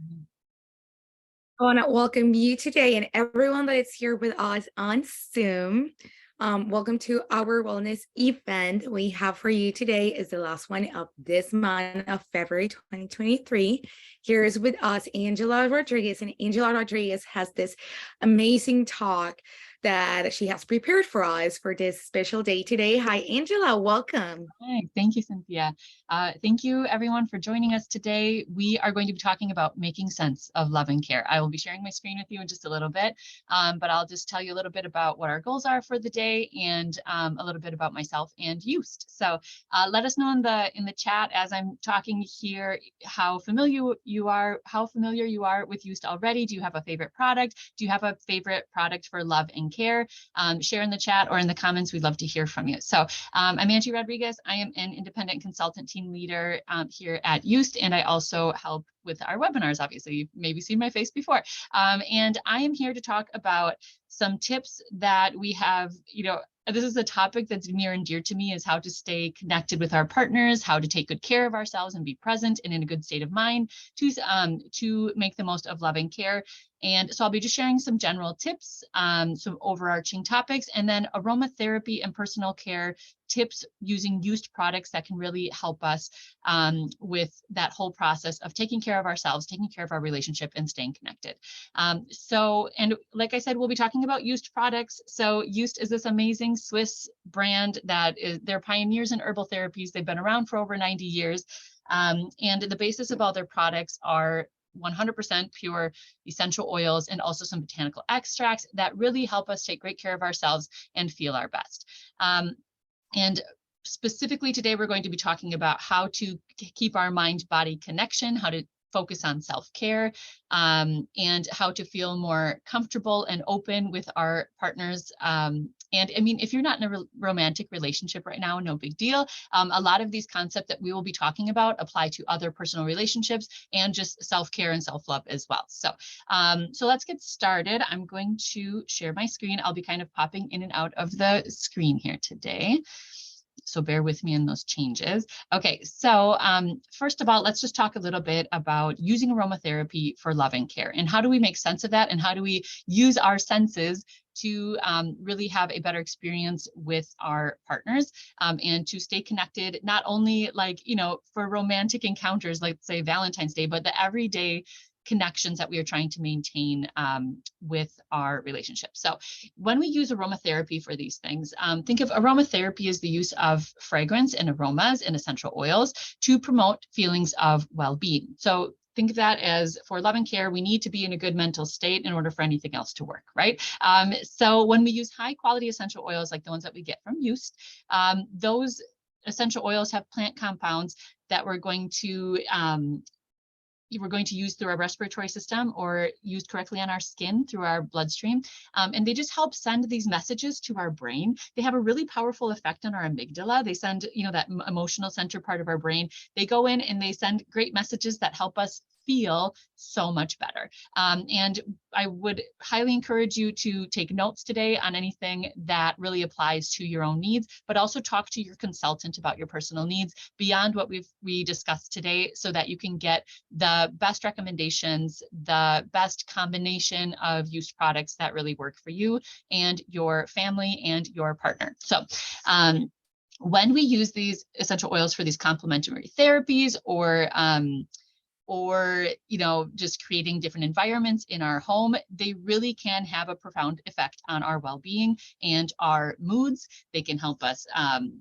Mhm. I want to welcome you today and everyone that is here with us on Zoom. Welcome to our wellness event we have for you today is the last one of this month of February 2023. Here is with us Angela Rodriguez, and Angela Rodriguez has this amazing talk that she has prepared for us for this special day today. Hi, Angela, welcome. Hi, thank you, Cynthia. Thank you, everyone, for joining us today. We are going to be talking about making sense of love and care. I will be sharing my screen with you in just a little bit, but I'll just tell you a little bit about what our goals are for the day and a little bit about myself and Youst. So let us know in the chat as I'm talking here how familiar you are with Youst already. Do you have a favorite product? Do you have a favorite product for love and care? Share in the chat or in the comments. We'd love to hear from you. So I'm Angie Rodriguez. I am an independent consultant team leader here at Youst, and I also help with our webinars. Obviously, you've maybe seen my face before. And I am here to talk about some tips that we have, this is a topic that's near and dear to me, is how to stay connected with our partners, how to take good care of ourselves and be present and in a good state of mind to make the most of love and care. And so I'll be just sharing some general tips, some overarching topics, and then aromatherapy and personal care tips using Youst products that can really help us with that whole process of taking care of ourselves, taking care of our relationship, and staying connected. And like I said, we'll be talking about Youst products. So Youst is this amazing Swiss brand they're pioneers in herbal therapies. They've been around for over 90 years. And the basis of all their products are 100% pure essential oils and also some botanical extracts that really help us take great care of ourselves and feel our best. And specifically today, we're going to be talking about how to keep our mind-body connection, how to focus on self-care, and how to feel more comfortable and open with our partners. And I mean, if you're not in a romantic relationship right now, no big deal. A lot of these concepts that we will be talking about apply to other personal relationships and just self-care and self-love as well. So let's get started. I'm going to share my screen. I'll be kind of popping in and out of the screen here today. So bear with me in those changes. Okay, so first of all, let's just talk a little bit about using aromatherapy for love and care. And how do we make sense of that? And how do we use our senses to really have a better experience with our partners and to stay connected, not only for romantic encounters, like say Valentine's Day, but the everyday connections that we are trying to maintain with our relationship. So when we use aromatherapy for these things, think of aromatherapy as the use of fragrance and aromas and essential oils to promote feelings of well-being. So think of that as for love and care, we need to be in a good mental state in order for anything else to work, right? So when we use high quality essential oils like the ones that we get from Youst, those essential oils have plant compounds that we're going to use through our respiratory system or used correctly on our skin through our bloodstream. And they just help send these messages to our brain. They have a really powerful effect on our amygdala. They send, that emotional center part of our brain. They go in and they send great messages that help us feel so much better. And I would highly encourage you to take notes today on anything that really applies to your own needs, but also talk to your consultant about your personal needs beyond what we discussed today so that you can get the best recommendations, the best combination of Youst products that really work for you and your family and your partner. So, when we use these essential oils for these complementary therapies or just creating different environments in our home, they really can have a profound effect on our well-being and our moods. They can help us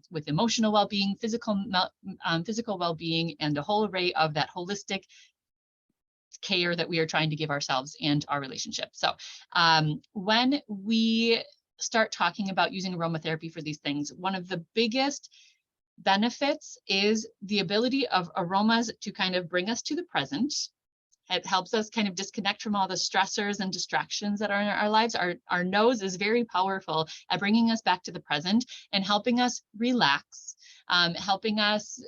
with emotional well-being, physical well-being, and a whole array of that holistic care that we are trying to give ourselves and our relationship. So when we start talking about using aromatherapy for these things, one of the biggest benefits is the ability of aromas to kind of bring us to the present. It helps us kind of disconnect from all the stressors and distractions that are in our lives. Our nose is very powerful at bringing us back to the present and helping us relax, helping us.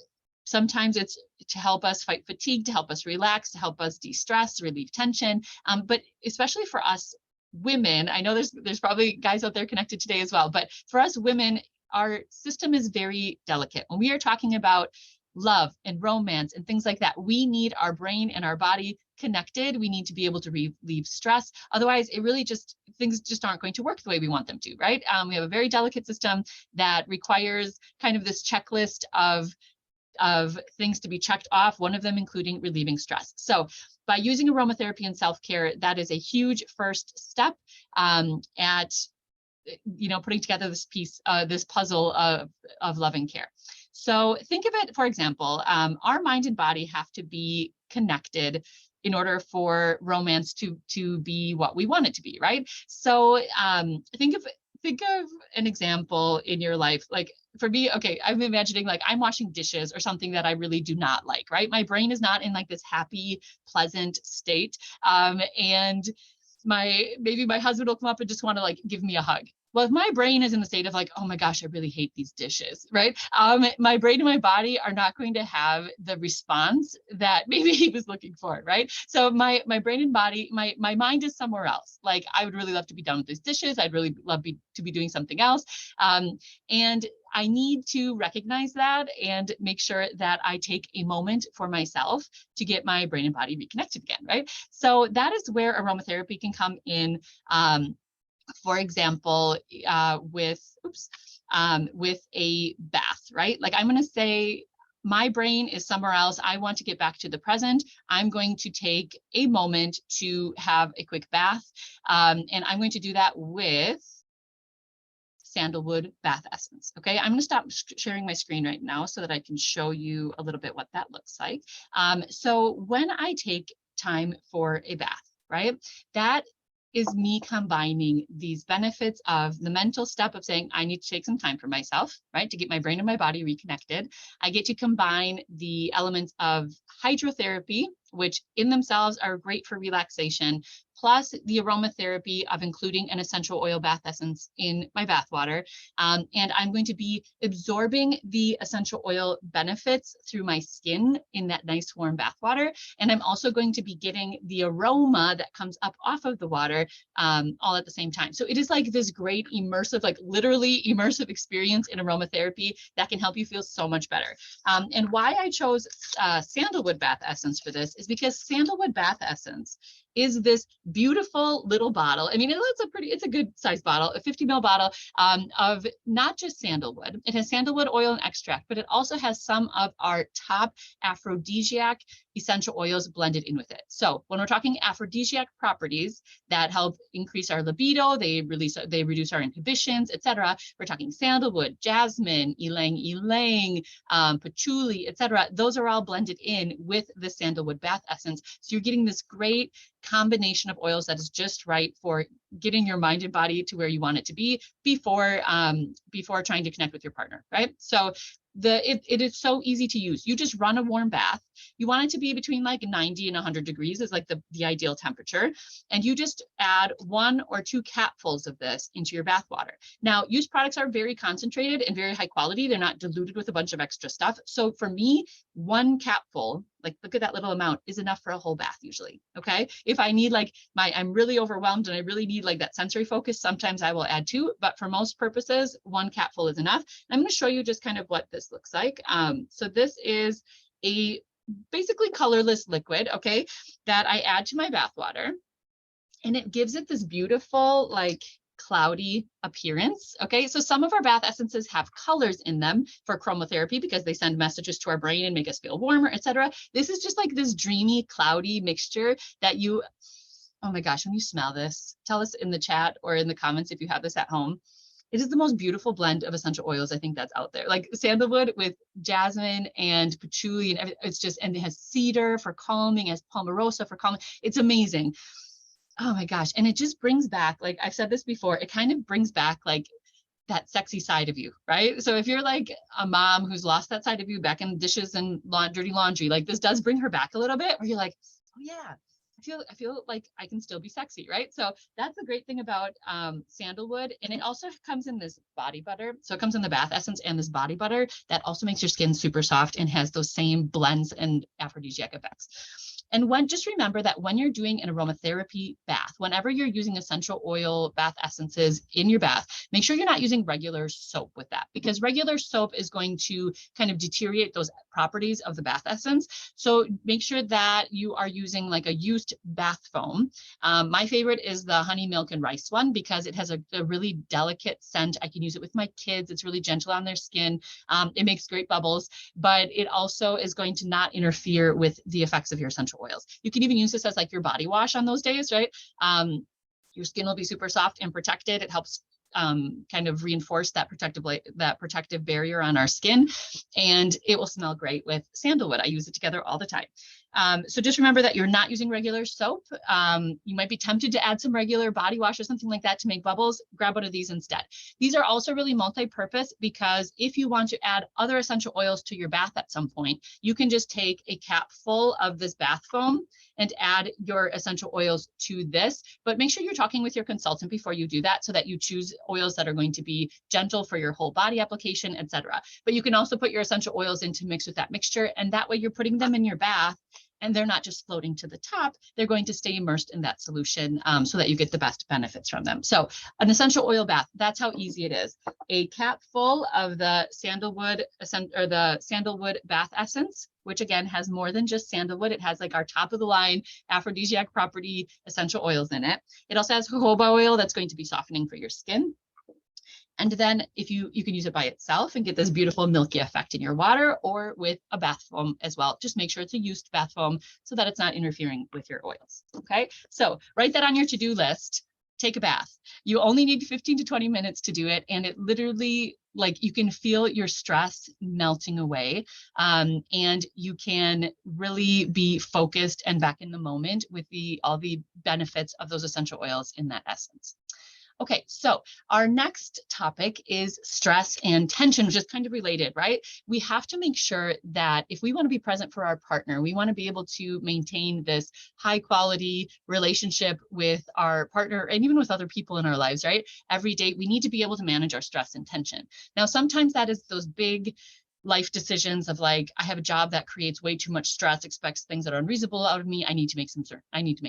Sometimes it's to help us fight fatigue, to help us relax, to help us de-stress, relieve tension. But especially for us women, I know there's probably guys out there connected today as well, but for us women, our system is very delicate. When we are talking about love and romance and things like that, we need our brain and our body connected. We need to be able to relieve stress. Otherwise, it really just, things just aren't going to work the way we want them to, right? We have a very delicate system that requires kind of this checklist of things to be checked off, one of them including relieving stress. So by using aromatherapy and self-care, that is a huge first step at putting together this piece, this puzzle of love and care. So think of it, for example, our mind and body have to be connected in order for romance to be what we want it to be, right? So think of an example in your life. Like for me, okay, I'm imagining like I'm washing dishes or something that I really do not like, right? My brain is not in like this happy, pleasant state. And maybe my husband will come up and just want to like give me a hug. Well, if my brain is in the state of like, oh my gosh, I really hate these dishes, right? My brain and my body are not going to have the response that maybe he was looking for, right? So my brain and body, my mind is somewhere else. Like I would really love to be done with these dishes. I'd really love to be doing something else. And I need to recognize that and make sure that I take a moment for myself to get my brain and body reconnected again, right? So that is where aromatherapy can come in. For example, with a bath, right? Like I'm going to say my brain is somewhere else. I want to get back to the present. I'm going to take a moment to have a quick bath. And I'm going to do that with sandalwood bath essence. Okay, I'm going to stop sharing my screen right now so that I can show you a little bit what that looks like. So when I take time for a bath, right, that is me combining these benefits of the mental step of saying, I need to take some time for myself, right, to get my brain and my body reconnected. I get to combine the elements of hydrotherapy, which in themselves are great for relaxation, plus the aromatherapy of including an essential oil bath essence in my bath water. And I'm going to be absorbing the essential oil benefits through my skin in that nice warm bath water. And I'm also going to be getting the aroma that comes up off of the water all at the same time. So it is like this great immersive, like literally immersive experience in aromatherapy that can help you feel so much better. And why I chose sandalwood bath essence for this is because sandalwood bath essence is this beautiful little bottle. I mean, it's a good sized bottle, a 50 ml bottle of not just sandalwood. It has sandalwood oil and extract, but it also has some of our top aphrodisiac essential oils blended in with it. So when we're talking aphrodisiac properties that help increase our libido, they reduce our inhibitions, etc. We're talking sandalwood, jasmine, ylang ylang, patchouli, etc. Those are all blended in with the sandalwood bath essence. So you're getting this great combination of oils that is just right for getting your mind and body to where you want it to be before trying to connect with your partner, right? So it is so easy to use. You just run a warm bath. You want it to be between like 90 and 100 degrees is like the ideal temperature. And you just add 1 or 2 capfuls of this into your bath water. Now, used products are very concentrated and very high quality. They're not diluted with a bunch of extra stuff. So for me, 1 capful, like look at that little amount, is enough for a whole bath usually. Okay. If I need like I'm really overwhelmed and I really need like that sensory focus, sometimes I will add 2, but for most purposes, 1 capful is enough. And I'm going to show you just kind of what this looks like. So this is a basically colorless liquid, okay, that I add to my bath water, and it gives it this beautiful like cloudy appearance. Okay, so some of our bath essences have colors in them for chromotherapy because they send messages to our brain and make us feel warmer, etc. This is just like this dreamy, cloudy mixture that oh my gosh, when you smell this, tell us in the chat or in the comments if you have this at home. It is the most beautiful blend of essential oils I think that's out there. Like sandalwood with jasmine and patchouli, and it's just, and it has cedar for calming, it has palmarosa for calming. It's amazing. Oh my gosh. And it just brings back, like I've said this before, it kind of brings back like that sexy side of you, right? So if you're like a mom who's lost that side of you back in dishes and dirty laundry, like this does bring her back a little bit where you're like, oh yeah, I feel like I can still be sexy, right? So that's the great thing about sandalwood. And it also comes in this body butter. So it comes in the bath essence and this body butter that also makes your skin super soft and has those same blends and aphrodisiac effects. And just remember that when you're doing an aromatherapy bath, whenever you're using essential oil bath essences in your bath, make sure you're not using regular soap with that, because regular soap is going to kind of deteriorate those properties of the bath essence. So make sure that you are using like a used bath foam. My favorite is the honey, milk, and rice one because it has a really delicate scent. I can use it with my kids. It's really gentle on their skin. It makes great bubbles, but it also is going to not interfere with the effects of your essential oils. You can even use this as like your body wash on those days, right? Your skin will be super soft and protected. It helps kind of reinforce that protective barrier on our skin, and it will smell great with sandalwood. I use it together all the time. So just remember that you're not using regular soap. You might be tempted to add some regular body wash or something like that to make bubbles. Grab one of these instead. These are also really multi-purpose because if you want to add other essential oils to your bath at some point, you can just take a cap full of this bath foam and add your essential oils to this. But make sure you're talking with your consultant before you do that so that you choose oils that are going to be gentle for your whole body application, etc. But you can also put your essential oils in to mix with that mixture, and that way you're putting them in your bath and they're not just floating to the top, they're going to stay immersed in that solution so that you get the best benefits from them. So an essential oil bath, that's how easy it is. A cap full of the sandalwood bath essence, which again has more than just sandalwood. It has like our top of the line aphrodisiac property essential oils in it. It also has jojoba oil that's going to be softening for your skin. And then if you can use it by itself and get this beautiful milky effect in your water, or with a bath foam as well. Just make sure it's a used bath foam so that it's not interfering with your oils. Okay, so write that on your to-do list. Take a bath. You only need 15 to 20 minutes to do it, and it literally, like, you can feel your stress melting away, and you can really be focused and back in the moment with all the benefits of those essential oils in that essence. Okay, so our next topic is stress and tension, which is kind of related, right? We have to make sure that if we want to be present for our partner, we want to be able to maintain this high quality relationship with our partner and even with other people in our lives, right? Every day, we need to be able to manage our stress and tension. Now, sometimes that is those big life decisions of like, I have a job that creates way too much stress, expects things that are unreasonable out of me. I need to make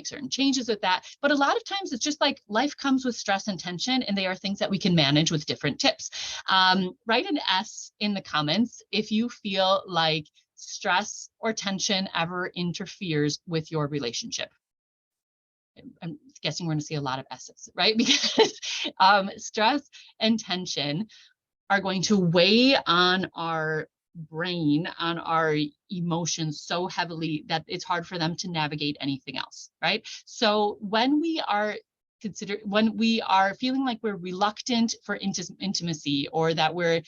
certain changes with that. But a lot of times it's just like life comes with stress and tension, and they are things that we can manage with different tips. Write an S in the comments if you feel like stress or tension ever interferes with your relationship. I'm guessing we're going to see a lot of S's, right? Because stress and tension are going to weigh on our brain, on our emotions so heavily that it's hard for them to navigate anything else, right? So when we are feeling like we're reluctant for intimacy, or that we're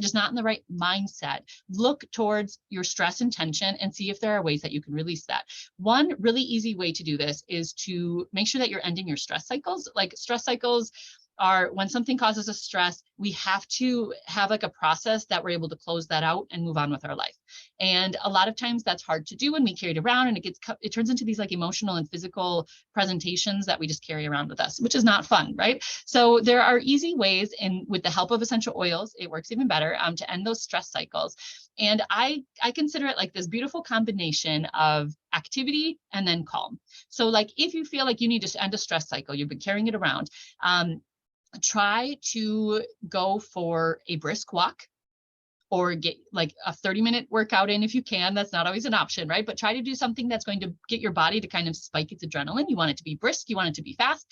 just not in the right mindset, look towards your stress and tension and see if there are ways that you can release that. One really easy way to do this is to make sure that you're ending your stress cycles. Like, stress cycles are when something causes us stress, we have to have like a process that we're able to close that out and move on with our life. And a lot of times that's hard to do when we carry it around, and it turns into these like emotional and physical presentations that we just carry around with us, which is not fun, right? So there are easy ways, and with the help of essential oils, it works even better to end those stress cycles. And I consider it like this beautiful combination of activity and then calm. So like, if you feel like you need to end a stress cycle, you've been carrying it around, try to go for a brisk walk, or get like a 30-minute workout in if you can. That's not always an option, right? But try to do something that's going to get your body to kind of spike its adrenaline. You want it to be brisk, you want it to be fast.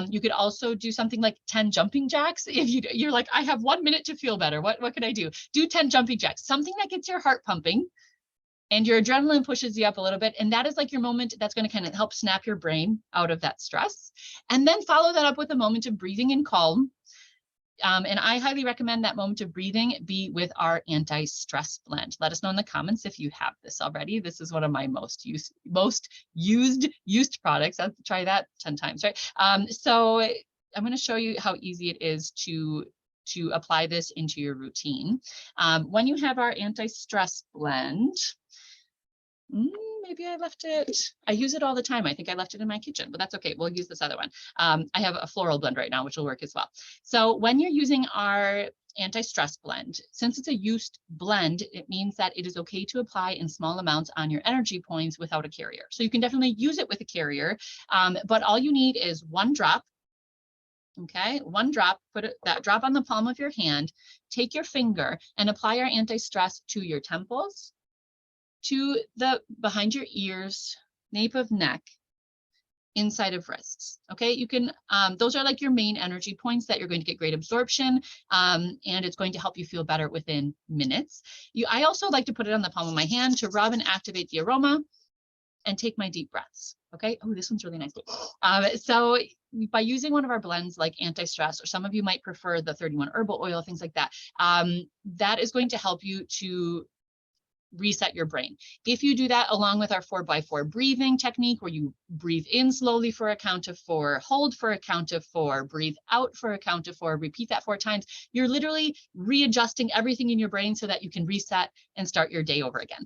You could also do something like 10 jumping jacks. If you're like, I have 1 minute to feel better, what can I do? Do 10 jumping jacks, something that gets your heart pumping and your adrenaline pushes you up a little bit. And that is like your moment that's going to kind of help snap your brain out of that stress. And then follow that up with a moment of breathing and calm. And I highly recommend that moment of breathing be with our anti-stress blend. Let us know in the comments if you have this already. This is one of my most used products. I'll try that 10 times, right? So I'm going to show you how easy it is to apply this into your routine. When you have our anti-stress blend, maybe I left it. I use it all the time. I think I left it in my kitchen, but that's okay. We'll use this other one. I have a floral blend right now, which will work as well. So when you're using our anti-stress blend, since it's a used blend, it means that it is okay to apply in small amounts on your energy points without a carrier. So you can definitely use it with a carrier, but all you need is one drop. Okay, one drop, put that drop on the palm of your hand, take your finger and apply our anti-stress to your temples, to the behind your ears, nape of neck, inside of wrists. Okay, you can, those are like your main energy points that you're going to get great absorption, and it's going to help you feel better within minutes. I also like to put it on the palm of my hand to rub and activate the aroma and take my deep breaths. Okay. Oh, this one's really nice. So by using one of our blends like anti-stress, or some of you might prefer the 31 herbal oil, things like that, that is going to help you to reset your brain. If you do that along with our 4x4 breathing technique, where you breathe in slowly for a count of 4, hold for a count of 4, breathe out for a count of 4, repeat that 4 times, you're literally readjusting everything in your brain so that you can reset and start your day over again.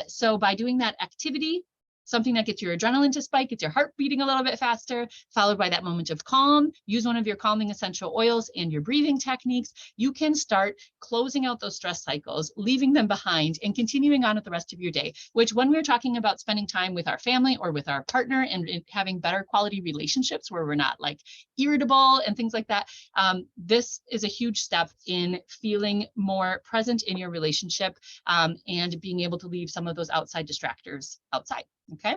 So by doing that activity, something that gets your adrenaline to spike, gets your heart beating a little bit faster, followed by that moment of calm, use one of your calming essential oils and your breathing techniques, you can start closing out those stress cycles, leaving them behind, and continuing on with the rest of your day, which when we're talking about spending time with our family or with our partner and having better quality relationships where we're not like irritable and things like that, this is a huge step in feeling more present in your relationship, and being able to leave some of those outside distractors outside. Okay.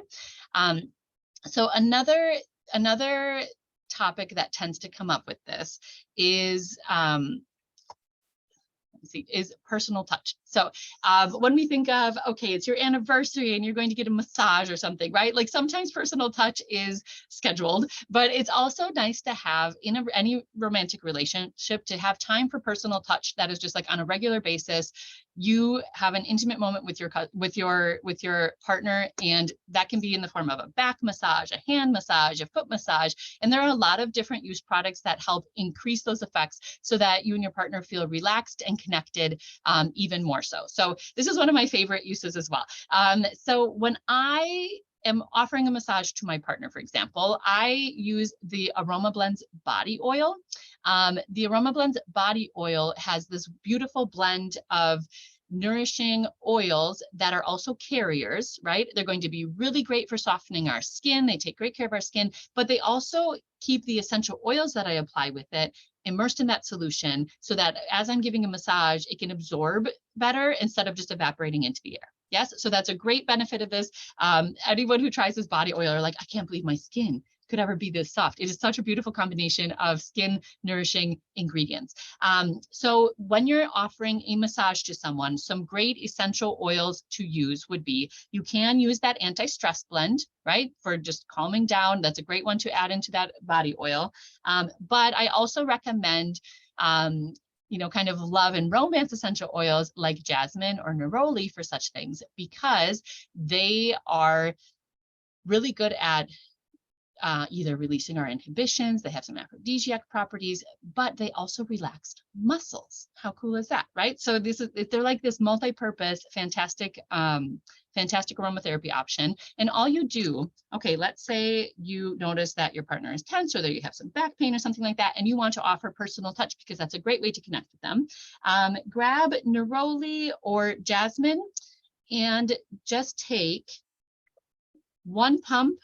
So another topic that tends to come up with this is is personal touch. So when we think of, okay, it's your anniversary and you're going to get a massage or something, right? Like sometimes personal touch is scheduled, but it's also nice to have in any romantic relationship to have time for personal touch that is just like on a regular basis. You have an intimate moment with your partner, and that can be in the form of a back massage, a hand massage, a foot massage, and there are a lot of different use products that help increase those effects so that you and your partner feel relaxed and connected, even more so. So this is one of my favorite uses as well. So when I am offering a massage to my partner, for example, I use the Aroma Blends body oil. The Aroma Blends body oil has this beautiful blend of nourishing oils that are also carriers, right? They're going to be really great for softening our skin. They take great care of our skin, but they also keep the essential oils that I apply with it immersed in that solution so that as I'm giving a massage, it can absorb better instead of just evaporating into the air. Yes, so that's a great benefit of this. Anyone who tries this body oil are like, I can't believe my skin could ever be this soft. It is such a beautiful combination of skin nourishing ingredients. So when you're offering a massage to someone, some great essential oils to use would be, you can use that anti-stress blend, right? For just calming down. That's a great one to add into that body oil. But I also recommend, kind of love and romance essential oils like jasmine or neroli for such things, because they are really good at either releasing our inhibitions. They have some aphrodisiac properties, but they also relax muscles. How cool is that, right? So they're like this multi-purpose, fantastic aromatherapy option. And all you do, okay, let's say you notice that your partner is tense or that you have some back pain or something like that, and you want to offer personal touch because that's a great way to connect with them. Grab neroli or jasmine and just take 1 pump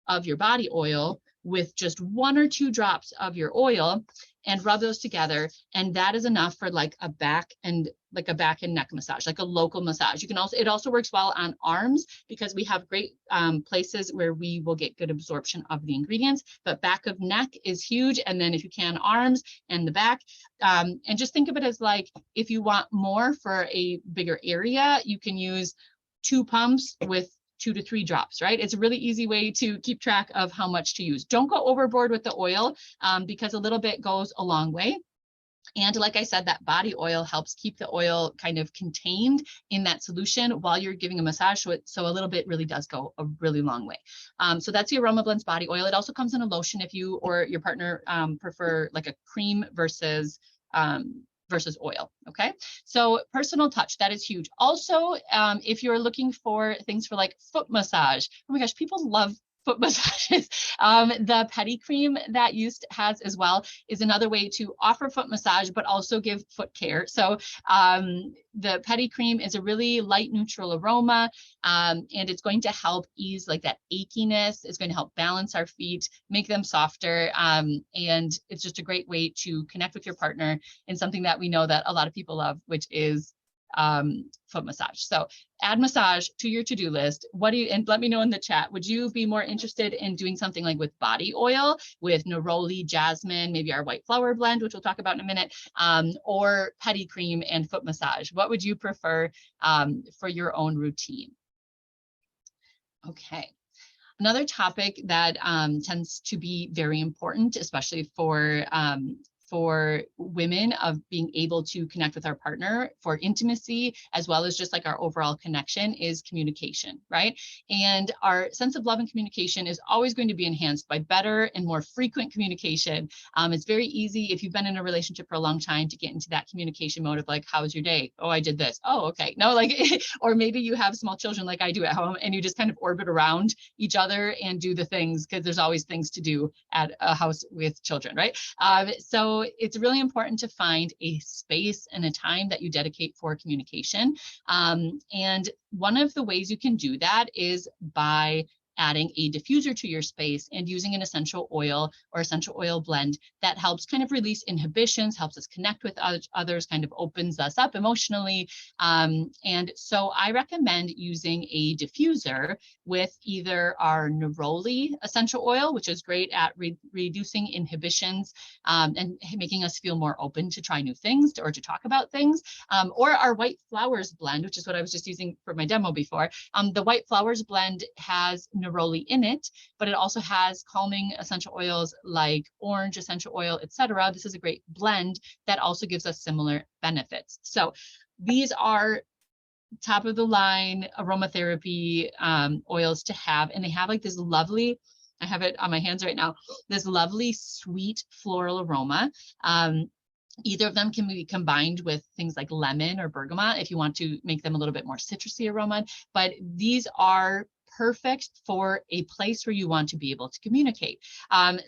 of your body oil with just 1 or 2 drops of your oil and rub those together. And that is enough for like a back and neck massage, like a local massage. It also works well on arms because we have great places where we will get good absorption of the ingredients, but back of neck is huge. And then if you can, arms and the back, and just think of it as like, if you want more for a bigger area, you can use 2 pumps with 2 to 3 drops, right? It's a really easy way to keep track of how much to use. Don't go overboard with the oil, because a little bit goes a long way. And like I said, that body oil helps keep the oil kind of contained in that solution while you're giving a massage. So a little bit really does go a really long way. So that's the Aroma Blends body oil. It also comes in a lotion if you or your partner prefer like a cream versus oil. Okay. So personal touch, that is huge. Also, if you're looking for things for like foot massage, oh my gosh, people love foot massages. The pedi cream that Used has as well is another way to offer foot massage, but also give foot care. So the pedi cream is a really light, neutral aroma, and it's going to help ease like that achiness. It's going to help balance our feet, make them softer. And it's just a great way to connect with your partner in something that we know that a lot of people love, which is foot massage. So add massage to your to-do list. What do you, and let me know in the chat, would you be more interested in doing something like with body oil, with neroli, jasmine, maybe our white flower blend, which we'll talk about in a minute, or pedi cream and foot massage? What would you prefer for your own routine? Okay. Another topic that tends to be very important, especially for women, of being able to connect with our partner for intimacy, as well as just like our overall connection, is communication, right? And our sense of love and communication is always going to be enhanced by better and more frequent communication. It's very easy, if you've been in a relationship for a long time, to get into that communication mode of like, how was your day? Oh, I did this. Oh, okay. No, like, or maybe you have small children like I do at home, and you just kind of orbit around each other and do the things, because there's always things to do at a house with children, right? So it's really important to find a space and a time that you dedicate for communication. And one of the ways you can do that is by adding a diffuser to your space and using an essential oil or essential oil blend that helps kind of release inhibitions, helps us connect with others, kind of opens us up emotionally. And so I recommend using a diffuser with either our neroli essential oil, which is great at reducing inhibitions and making us feel more open to try new things or to talk about things, or our white flowers blend, which is what I was just using for my demo before. The white flowers blend has neroli in it, but it also has calming essential oils like orange essential oil, etc. This is a great blend that also gives us similar benefits. So these are top of the line aromatherapy oils to have, and they have like this lovely, I have it on my hands right now, this lovely sweet floral aroma. Either of them can be combined with things like lemon or bergamot if you want to make them a little bit more citrusy aroma, but these are perfect for a place where you want to be able to communicate.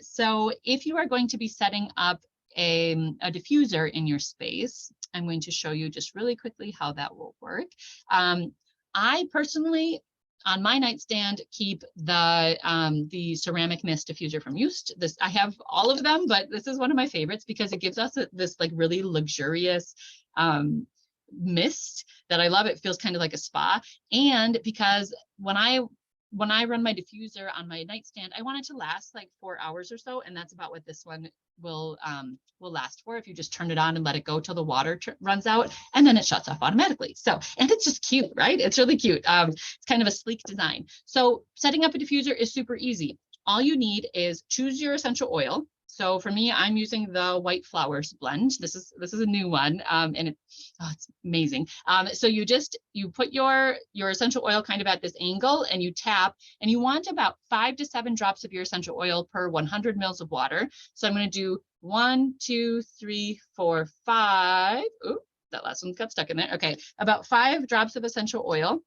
So if you are going to be setting up a diffuser in your space, I'm going to show you just really quickly how that will work. I personally, on my nightstand, keep the ceramic mist diffuser from Used. This, I have all of them, but this is one of my favorites because it gives us this like really luxurious mist that I love. It feels kind of like a spa. And because when I run my diffuser on my nightstand, I want it to last like 4 hours or so, and that's about what this one will last for if you just turn it on and let it go till the water runs out, and then it shuts off automatically. So, and it's just cute, right? It's really cute. It's kind of a sleek design. So setting up a diffuser is super easy. All you need is choose your essential oil. So for me, I'm using the white flowers blend. This is a new one, and it's amazing. So you put your essential oil kind of at this angle, and you tap, and you want about 5 to 7 drops of your essential oil per 100 mils of water. So I'm going to do 1, 2, 3, 4, 5. Ooh, that last one got stuck in there. Okay, about 5 drops of essential oil.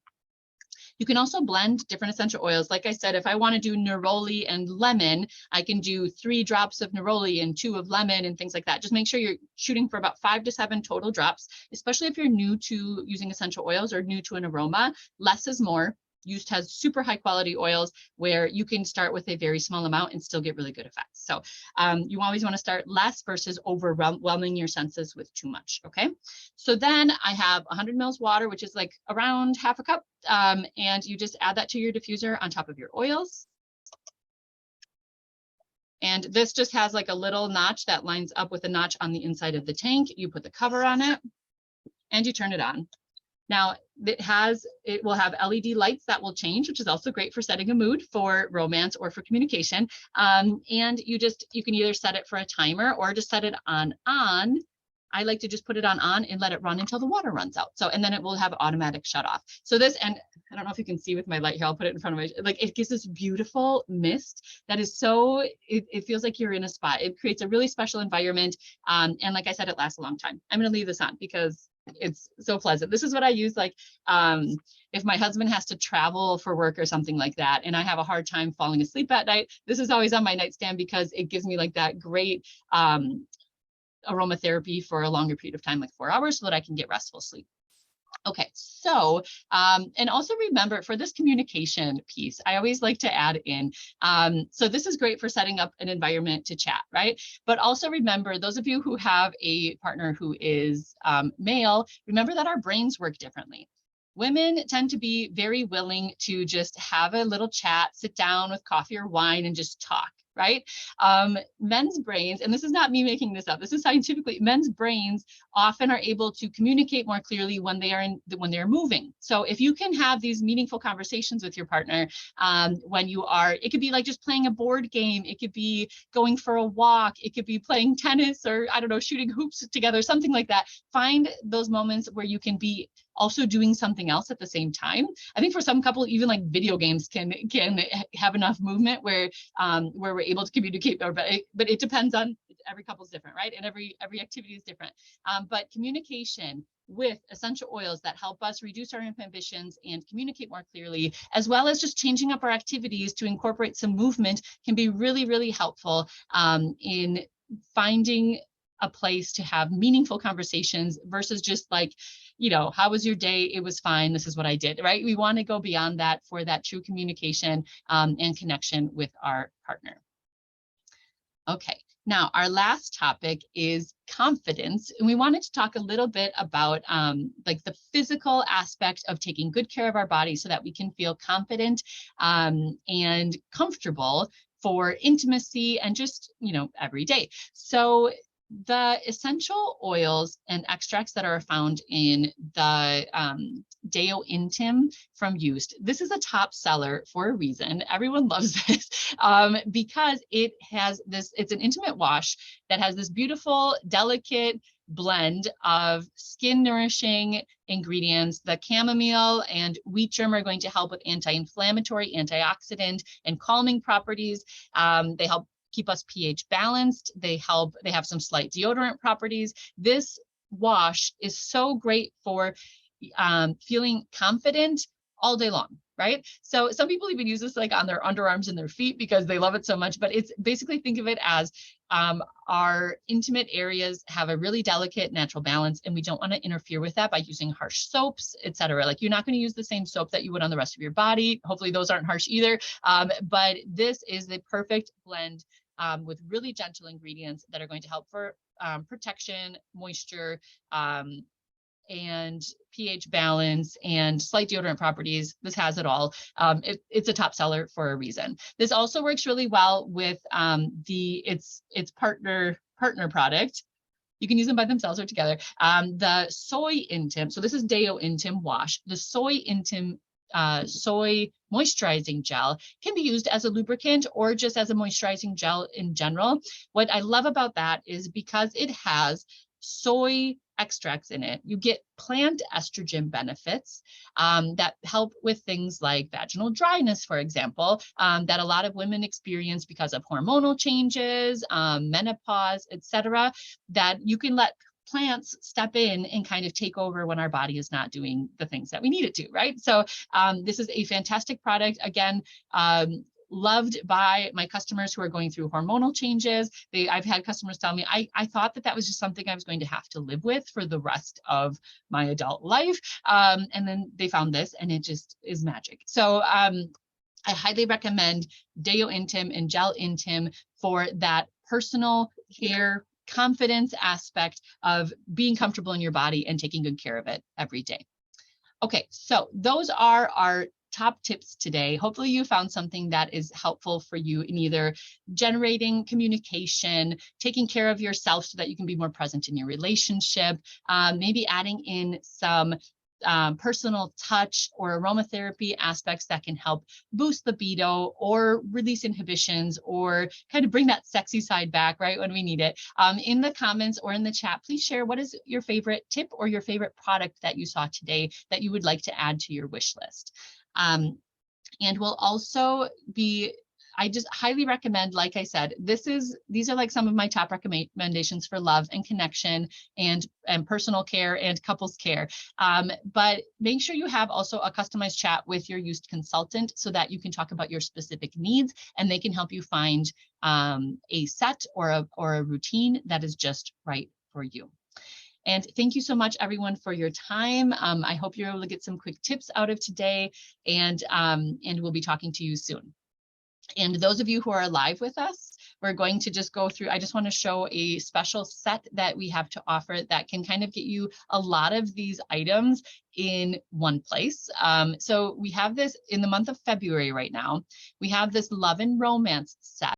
You can also blend different essential oils. Like I said, if I want to do neroli and lemon, I can do 3 drops of neroli and 2 of lemon and things like that. Just make sure you're shooting for about 5 to 7 total drops, especially if you're new to using essential oils or new to an aroma. Less is more. Used has super high quality oils where you can start with a very small amount and still get really good effects. So you always want to start less versus overwhelming your senses with too much. Okay. So then I have 100 mils water, which is like around half a cup. And you just add that to your diffuser on top of your oils. And this just has like a little notch that lines up with a notch on the inside of the tank. You put the cover on it and you turn it on. Now, it will have LED lights that will change, which is also great for setting a mood for romance or for communication. And you can either set it for a timer or just set it on. I like to just put it on and let it run until the water runs out. So, and then it will have automatic shut off. So this, and I don't know if you can see with my light here, I'll put it in front of my, like it gives this beautiful mist that is so, it feels like you're in a spa. It creates a really special environment. And like I said, it lasts a long time. I'm going to leave this on because it's so pleasant. This is what I use, like if my husband has to travel for work or something like that, and I have a hard time falling asleep at night, this is always on my nightstand because it gives me like that great aromatherapy for a longer period of time, like 4 hours, so that I can get restful sleep. Okay, so and also remember for this communication piece, I always like to add in. So this is great for setting up an environment to chat, right? But also remember, those of you who have a partner who is male, remember that our brains work differently. Women tend to be very willing to just have a little chat, sit down with coffee or wine, and just talk. Right? Men's brains, and this is not me making this up. This is scientifically, men's brains often are able to communicate more clearly when they're moving. So if you can have these meaningful conversations with your partner, when you are, it could be like just playing a board game, it could be going for a walk, it could be playing tennis, or I don't know, shooting hoops together, something like that. Find those moments where you can be also doing something else at the same time. I think for some couple, even like video games can have enough movement where we're able to communicate better. But it depends on, every couple's different, right? And every activity is different. But communication with essential oils that help us reduce our inhibitions and communicate more clearly, as well as just changing up our activities to incorporate some movement, can be really, really helpful in finding a place to have meaningful conversations versus just like, how was your day? It was fine. This is what I did, right? We want to go beyond that for that true communication and connection with our partner. Okay, now our last topic is confidence. And we wanted to talk a little bit about like the physical aspect of taking good care of our body so that we can feel confident and comfortable for intimacy and just, every day. So the essential oils and extracts that are found in the Deo Intim from Used. This is a top seller for a reason. Everyone loves this because it has this, it's an intimate wash that has this beautiful, delicate blend of skin nourishing ingredients. The chamomile and wheat germ are going to help with anti-inflammatory, antioxidant, and calming properties. They help keep us pH balanced. They have some slight deodorant properties. This wash is so great for feeling confident all day long, right? So some people even use this like on their underarms and their feet because they love it so much, but it's basically, think of it as our intimate areas have a really delicate natural balance, and we don't want to interfere with that by using harsh soaps, etc. Like, you're not going to use the same soap that you would on the rest of your body. Hopefully those aren't harsh either. But this is the perfect blend with really gentle ingredients that are going to help for protection, moisture, and pH balance and slight deodorant properties. This has it all. It's a top seller for a reason. This also works really well with its partner product. You can use them by themselves or together. The soy intim. So this is Deo Intim wash. The soy intim soy moisturizing gel can be used as a lubricant or just as a moisturizing gel in general. What I love about that is because it has soy extracts in it, you get plant estrogen benefits that help with things like vaginal dryness, for example, that a lot of women experience because of hormonal changes, menopause, etc., that you can let plants step in and kind of take over when our body is not doing the things that we need it to, right? So this is a fantastic product. Again, loved by my customers who are going through hormonal changes. I've had customers tell me, I thought that was just something I was going to have to live with for the rest of my adult life. And then they found this and it just is magic. So I highly recommend Deo Intim and Gel Intim for that personal care, confidence aspect of being comfortable in your body and taking good care of it every day. Okay, so those are our top tips today. Hopefully you found something that is helpful for you in either generating communication, taking care of yourself so that you can be more present in your relationship, maybe adding in some personal touch or aromatherapy aspects that can help boost libido or release inhibitions or kind of bring that sexy side back right when we need it. In the comments or in the chat, please share what is your favorite tip or your favorite product that you saw today that you would like to add to your wish list. And we'll also be, I just highly recommend, like I said, these are like some of my top recommendations for love and connection and personal care and couples care. But make sure you have also a customized chat with your used consultant so that you can talk about your specific needs and they can help you find a set or a routine that is just right for you. And thank you so much, everyone, for your time. I hope you're able to get some quick tips out of today, and we'll be talking to you soon. And those of you who are live with us, we're going to just go through, I just want to show a special set that we have to offer that can kind of get you a lot of these items in one place. So we have this in the month of February right now. We have this Love and Romance set.